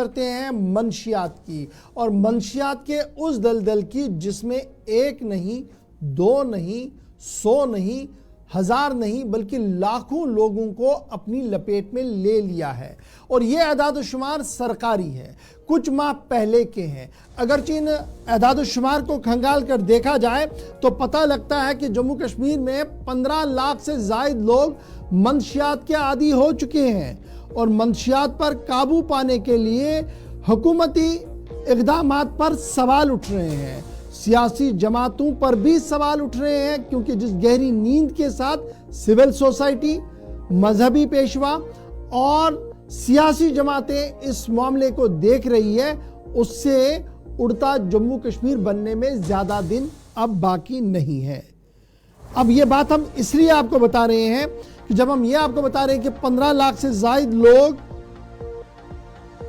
करते हैं मंशियात की, और मंशियात के उस दलदल की जिसमें एक नहीं, दो नहीं, 100 नहीं, 1000 नहीं, बल्कि लाखों लोगों को अपनी लपेट में ले लिया है। और ये अदाद-ओ-शुमार सरकारी है, कुछ माह पहले के हैं। अगरचे इन अदाद-ओ-शुमार को खंगाल कर देखा जाए तो पता लगता है कि जम्मू कश्मीर में 15 लाख से जायद लोग मंशियात के आदी हो चुके हैं, और मंशियात पर काबू पाने के लिए हुकूमती इक़दामात पर सवाल उठ रहे हैं। सियासी जमातों पर भी सवाल उठ रहे हैं, क्योंकि जिस गहरी नींद के साथ सिविल सोसाइटी, मजहबी पेशवा और सियासी जमातें इस मामले को देख रही है, उससे उड़ता जम्मू कश्मीर बनने में ज्यादा दिन अब बाकी नहीं है। अब ये बात हम इसलिए आपको बता रहे हैं कि जब हम ये आपको बता रहे हैं कि 15 लाख से जायद लोग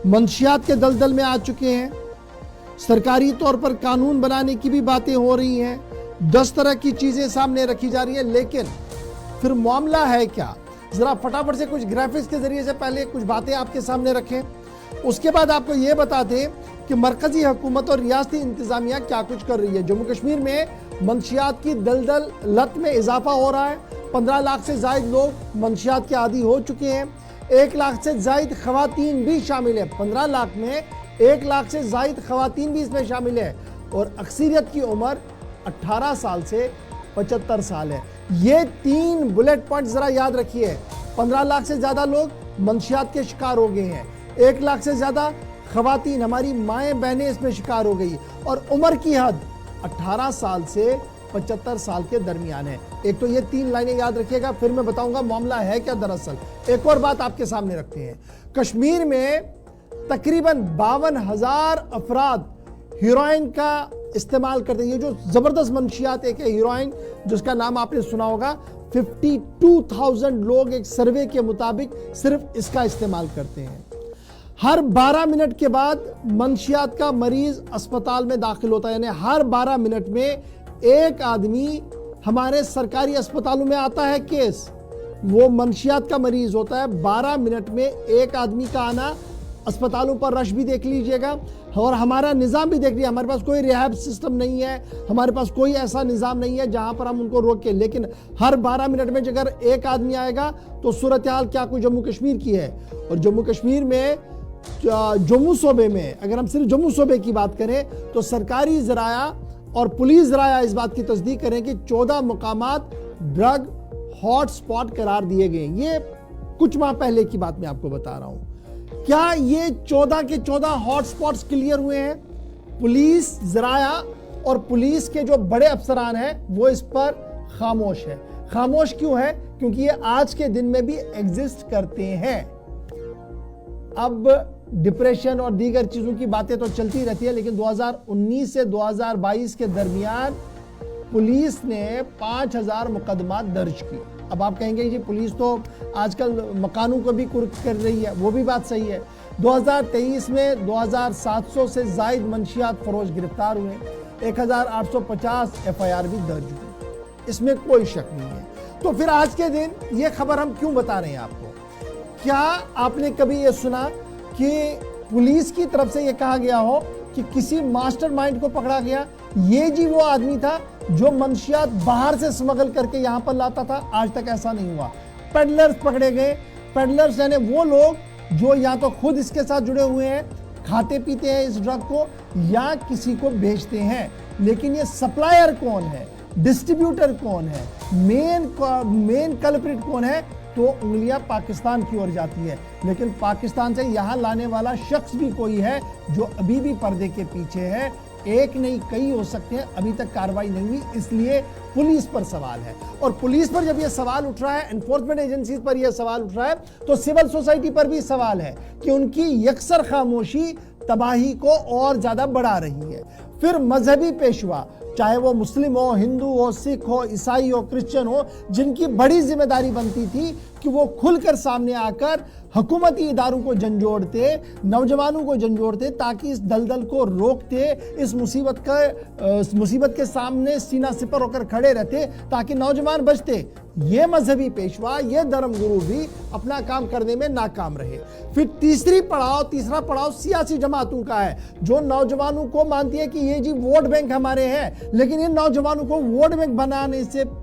मंशियात के दलदल में आ चुके हैं, सरकारी तौर पर कानून बनाने की भी बातें हो रही हैं, 10 तरह की चीजें सामने रखी जा रही है, लेकिन फिर मामला है क्या? जरा फटाफट से कुछ ग्राफिक्स के जरिए से पहले कुछ बातें आपके सामने रखें, उसके बाद आपको यह बता दें कि मरकजी हुकूमत और रियासती इंतजामिया क्या कुछ कर रही है। जम्मू कश्मीर में मंशियात की दलदल लत में इजाफा हो रहा है। 15 लाख से जायद लोग मंशियात के आदी हो चुके हैं। 1 लाख से जायद खवातीन भी शामिल है। 15 लाख में 1 लाख से जायद खवातीन भी इसमें शामिल है, और अक्सरियत की उम्र 18 साल से 75 साल है। ये 3 बुलेट पॉइंट जरा याद रखिए। 15 लाख से ज्यादा लोग मंशियात के शिकार हो गए हैं, 1 लाख से ज्यादा खवातीन, हमारी माएँ बहनें इसमें शिकार हो गई, और उम्र की हद 18 साल से 75 साल के दरमियान है। एक तो ये 3 लाइनें याद रखिएगा, फिर मैं बताऊंगा मामला है क्या दरअसल। एक और बात आपके सामने रखते हैं। कश्मीर में तकरीबन 52,000 अफराद हीरोइन का इस्तेमाल करते हैं। ये जो जबरदस्त मंशियात एक है हीरोइन, जिसका नाम आपने सुना होगा, 52,000 लोग एक सर्वे के मुताबिक सिर्फ इसका इस्तेमाल करते हैं। हर 12 मिनट के बाद मंशियात का मरीज अस्पताल में दाखिल होता है, यानी हर 12 मिनट में एक आदमी हमारे सरकारी अस्पतालों में आता है केस, वो मंशियात का मरीज होता है। 12 मिनट में एक आदमी का आना, अस्पतालों पर रश भी देख लीजिएगा, और हमारा निज़ाम भी देख लीजिए। हमारे पास कोई रिहैब सिस्टम नहीं है, हमारे पास कोई ऐसा निज़ाम नहीं है जहां पर हम उनको रोकें, लेकिन हर 12 मिनट में अगर एक आदमी आएगा तो सूरत हाल क्या कोई जम्मू कश्मीर की है। और जम्मू कश्मीर में, जम्मू सूबे में, अगर हम सिर्फ जम्मू सूबे की बात करें तो सरकारी ज़राया और पुलिस ज़राया इस बात की तस्दीक करें कि 14 मुकामात ड्रग हॉट स्पॉट करार दिए गए। ये कुछ माह पहले की बात मैं आपको बता रहा हूं। क्या ये 14 के 14 हॉट स्पॉट्स क्लियर हुए हैं? पुलिस ज़राया और पुलिस के जो बड़े अफसरान हैं वो इस पर खामोश है। खामोश क्यों है? क्योंकि ये आज के दिन में भी एग्जिस्ट करते हैं। अब डिप्रेशन और दीगर चीजों की बातें तो चलती रहती है, लेकिन 2019 से 2022 के दरमियान पुलिस ने 5000 मुकदमा दर्ज किए। अब आप कहेंगे जी पुलिस तो आजकल मकानों को भी कुर्क कर रही है, वो भी बात सही है। 2023 में 2700 से जायद मंशियात फरोश गिरफ्तार हुए, 1850 FIR भी दर्ज हुई, इसमें कोई शक नहीं है। तो फिर आज के दिन ये खबर हम क्यों बता रहे हैं आपको? क्या आपने कभी ये सुना कि पुलिस की तरफ से ये कहा गया हो कि किसी मास्टरमाइंड को पकड़ा गया, ये जी वो आदमी था जो मंशियात बाहर से स्मगल करके यहां पर लाता था? आज तक ऐसा नहीं हुआ। पेडलर्स पकड़े गए। पेडलर्स यानी वो लोग जो या तो खुद इसके साथ जुड़े हुए हैं, खाते पीते हैं इस ड्रग को, या किसी को बेचते हैं। लेकिन ये सप्लायर कौन है, डिस्ट्रीब्यूटर कौन है, मेन कल्प्रिट कौन है? तो उंगलियां पाकिस्तान की ओर जाती है, लेकिन पाकिस्तान से यहां लाने वाला शख्स भी कोई है जो अभी भी पर्दे के पीछे है। एक नहीं कई हो सकते हैं, अभी तक कार्रवाई नहीं हुई, इसलिए पुलिस पर सवाल है। और पुलिस पर जब यह सवाल उठ रहा है, एनफोर्समेंट एजेंसीज पर यह सवाल उठ रहा है, तो सिविल सोसाइटी पर भी सवाल है कि उनकी यकसर खामोशी तबाही को और ज्यादा बढ़ा रही है। फिर मजहबी पेशवा, चाहे वो मुस्लिम हो, हिंदू हो, सिख हो, ईसाई हो, क्रिश्चियन हो, जिनकी बड़ी जिम्मेदारी बनती थी कि वो खुलकर सामने आकर हुकूमती इदारों को झंझोड़ते, नौजवानों को झंझोड़ते, ताकि इस दलदल को रोकते, इस मुसीबत के सामने सीना सिपर होकर खड़े रहते ताकि नौजवान बचते। ये मजहबी पेशवा, ये धर्मगुरु भी अपना काम करने में नाकाम रहे। फिर तीसरा पड़ाव सियासी जमातों का है, जो नौजवानों को मानती है कि ये जी वोट बैंक हमारे हैं, लेकिन इन नौजवानों को वोट बैंक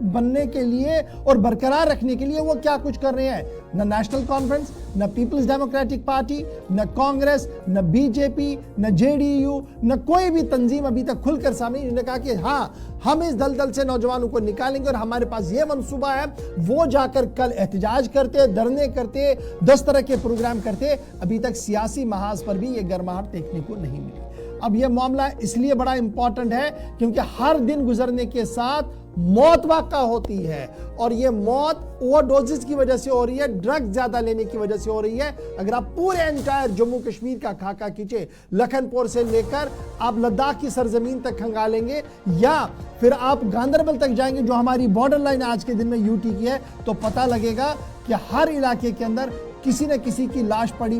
बनने के लिए और बरकरार रखने के लिए वो क्या कुछ कर रहे हैं। न नेशनल कॉन्फ्रेंस, न पीपल्स डेमोक्रेटिक पार्टी, न कांग्रेस, न बीजेपी, न जेडीयू, न कोई भी तंजीम अभी तक खुलकर सामने उन्होंने कहा कि हाँ, हम इस दलदल से नौजवानों को निकालेंगे और हमारे पास ये मनसूबा है। वो जाकर कल एहतजाज करते, धरने करते, 10 तरह के प्रोग्राम करते। अभी तक सियासी महाज पर भी ये गर्माहट देखने को नहीं मिली। अब यह मामला इसलिए बड़ा इंपॉर्टेंट है क्योंकि हर दिन गुजरने के साथ मौत वाक़ा होती है, और यह मौत ओवरडोजेस की वजह से हो रही है, ड्रग्स ज्यादा लेने की वजह से हो रही है। अगर आप पूरे एंटायर जम्मू कश्मीर का खाका खींचे, लखनपुर से लेकर आप लद्दाख की सरजमीन तक खंगालेंगे, या फिर आप गांदरबल तक जाएंगे जो हमारी बॉर्डर लाइन आज के दिन में यूटी की है, तो पता लगेगा कि हर इलाके के अंदर किसी न किसी की लाश पड़ी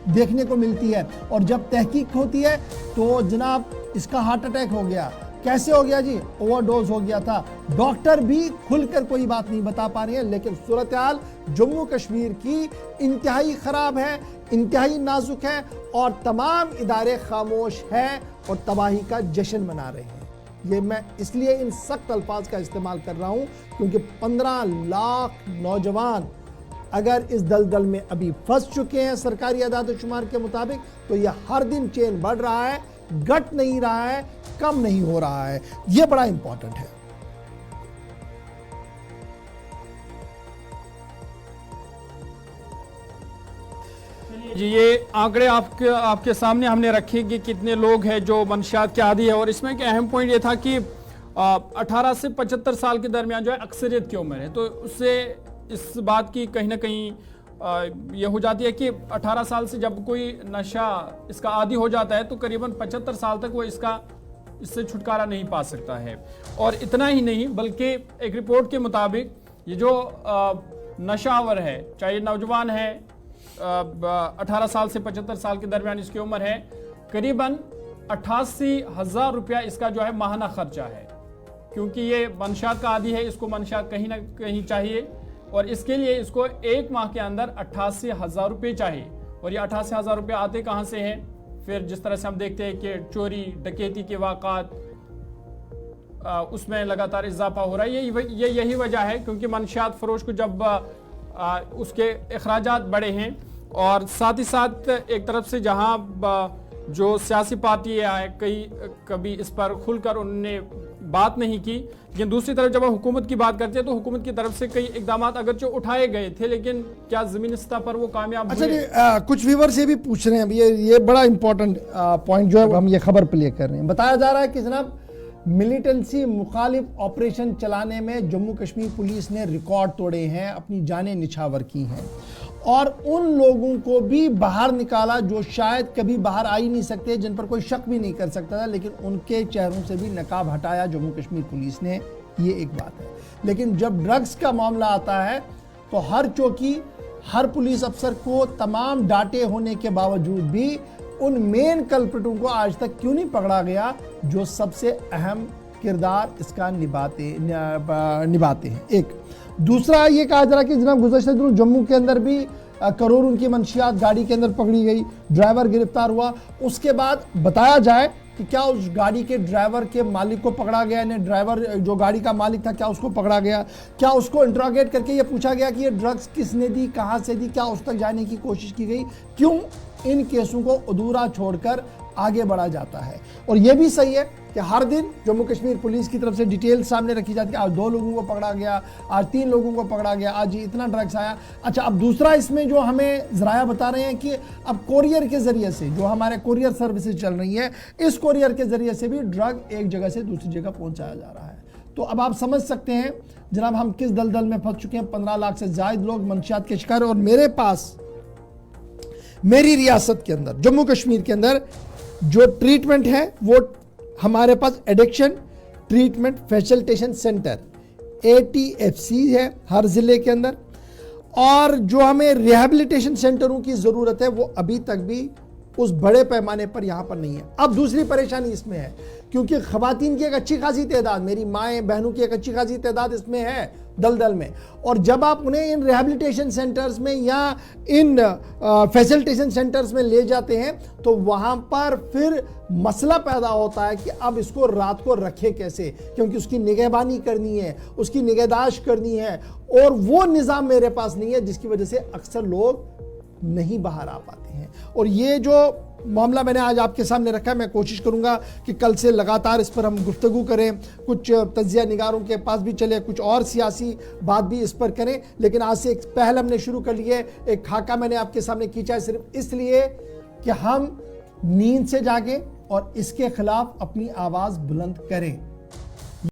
देखने को मिलती है। और जब तहकीक होती है तो जनाब इसका हार्ट अटैक हो गया। कैसे हो गया जी? ओवरडोज हो गया था। डॉक्टर भी खुलकर कोई बात नहीं बता पा रहे हैं, लेकिन सूरत हाल जम्मू कश्मीर की इंतहाई खराब है, इंतहाई नाजुक है, और तमाम इदारे खामोश हैं और तबाही का जश्न मना रहे हैं। ये मैं इसलिए इन सख्त अल्फाज का इस्तेमाल कर रहा हूं क्योंकि 15 लाख नौजवान अगर इस दलदल में अभी फंस चुके हैं सरकारी आदाद शुमार के मुताबिक, तो यह हर दिन चेन बढ़ रहा है, घट नहीं रहा है, कम नहीं हो रहा है। यह बड़ा इंपॉर्टेंट है। जी, ये आंकड़े आपके सामने हमने रखे कि कितने लोग हैं जो मंशियात के आदी है, और इसमें एक अहम पॉइंट ये था कि 18 से 75 साल के दरमियान जो है अक्सरियत की उम्र है, तो उससे इस बात की कहीं ना कहीं ये हो जाती है कि 18 साल से जब कोई नशा इसका आदी हो जाता है तो करीबन 75 साल तक वो इससे छुटकारा नहीं पा सकता है। और इतना ही नहीं, बल्कि एक रिपोर्ट के मुताबिक ये जो नशावर है, चाहे नौजवान है, 18 साल से 75 साल के दरमियान इसकी उम्र है, करीबन 88,000 रुपया इसका जो है माहाना खर्चा है, क्योंकि ये मंशात का आदी है, इसको मंशात कहीं ना कहीं चाहिए, और इसके लिए इसको एक माह के अंदर 88,000 रुपये चाहिए। और ये 88,000 रुपये आते कहाँ से हैं? फिर जिस तरह से हम देखते हैं कि चोरी डकैती के वाक़ात उसमें लगातार इजाफा हो रहा है। यही वजह है, क्योंकि मंशियात फरोश को जब उसके अखराजात बढ़े हैं, और साथ ही साथ एक तरफ से जहाँ जो सियासी पार्टी है कभी इस पर खुलकर उन्होंने बात नहीं की, लेकिन दूसरी तरफ जब हम हुकूमत की बात करते हैं तो हुकूमत की तरफ से कई इकदाम अगरचे उठाए गए थे, लेकिन क्या जमीनी सतह पर वो कामयाब हुए? अच्छा, कुछ व्यूअर्स ये भी पूछ रहे हैं, ये बड़ा इंपॉर्टेंट पॉइंट जो है हम ये खबर प्ले कर रहे हैं। बताया जा रहा है कि जनाब मिलिटेंसी मुखालिफ ऑपरेशन चलाने में जम्मू कश्मीर पुलिस ने रिकॉर्ड तोड़े हैं, अपनी जानें निछावर की हैं, और उन लोगों को भी बाहर निकाला जो शायद कभी बाहर आ ही नहीं सकते, जिन पर कोई शक भी नहीं कर सकता था, लेकिन उनके चेहरों से भी नकाब हटाया जम्मू कश्मीर पुलिस ने। ये एक बात है। लेकिन जब ड्रग्स का मामला आता है तो हर चौकी, हर पुलिस अफसर को तमाम डाटे होने के बावजूद भी उन मेन कल्प्रिटों को आज तक क्यों नहीं पकड़ा गया जो सबसे अहम किरदार इसका निभाते हैं। एक दूसरा ये कहा जा रहा है कि जनाब गुज़श्ता दिनों जम्मू के अंदर भी करोड़ों की मंशियात गाड़ी के अंदर पकड़ी गई, ड्राइवर गिरफ्तार हुआ। उसके बाद बताया जाए कि क्या उस गाड़ी के ड्राइवर के मालिक को पकड़ा गया, यानी ड्राइवर जो गाड़ी का मालिक था क्या उसको पकड़ा गया, क्या उसको इंट्रोगेट करके ये पूछा गया कि ये ड्रग्स किसने दी, कहाँ से दी, क्या उस तक जाने की कोशिश की गई? क्यों इन केसों को अधूरा छोड़कर आगे बढ़ा जाता है? और यह भी सही है कि हर दिन जम्मू कश्मीर पुलिस की तरफ से डिटेल सामने रखी जाती है, आज 2 लोगों को पकड़ा गया, आज 3 लोगों को पकड़ा गया, आज इतना ड्रग्स आया। अच्छा, अब दूसरा इसमें जो हमें जराया बता रहे हैं कि अब कोरियर के जरिए से जो हमारे कोरियर सर्विसेज चल रही है, इस कोरियर के जरिए से भी ड्रग एक जगह से दूसरी जगह पहुंचाया जा रहा है। तो अब आप समझ सकते हैं जनाब हम किस दलदल में फंस चुके हैं। 15 लाख से ज्यादा लोग मंशियात के शिकार। और मेरे पास मेरी रियासत के अंदर जम्मू कश्मीर के अंदर जो ट्रीटमेंट है वो हमारे पास addiction treatment facilitation centre ATFC है हर जिले के अंदर, और जो हमें रिहैबिलिटेशन सेंटरों की ज़रूरत है वो अभी तक भी उस बड़े पैमाने पर यहाँ पर नहीं है। अब दूसरी परेशानी इसमें है, क्योंकि ख़वातीन की एक अच्छी खासी तादाद, मेरी माएँ बहनों की एक अच्छी खासी तादाद इसमें है दलदल में, और जब आप उन्हें इन रिहैबिलिटेशन सेंटर्स में या इन फैसिलिटेशन सेंटर्स में ले जाते हैं तो वहाँ पर फिर मसला पैदा होता है कि अब इसको रात को रखे कैसे, क्योंकि उसकी निगहबानी करनी है, उसकी निगहदाश्त करनी है, और वो निज़ाम मेरे पास नहीं है, जिसकी वजह से अक्सर लोग नहीं बाहर आ पाते हैं। और ये जो मामला मैंने आज आपके सामने रखा है, मैं कोशिश करूंगा कि कल से लगातार इस पर हम गुफ्तगू करें, कुछ तज्जिया निगारों के पास भी चले, कुछ और सियासी बात भी इस पर करें, लेकिन आज से एक पहल हमने शुरू कर ली है। एक खाका मैंने आपके सामने खींचा है सिर्फ इसलिए कि हम नींद से जागें और इसके खिलाफ अपनी आवाज़ बुलंद करें।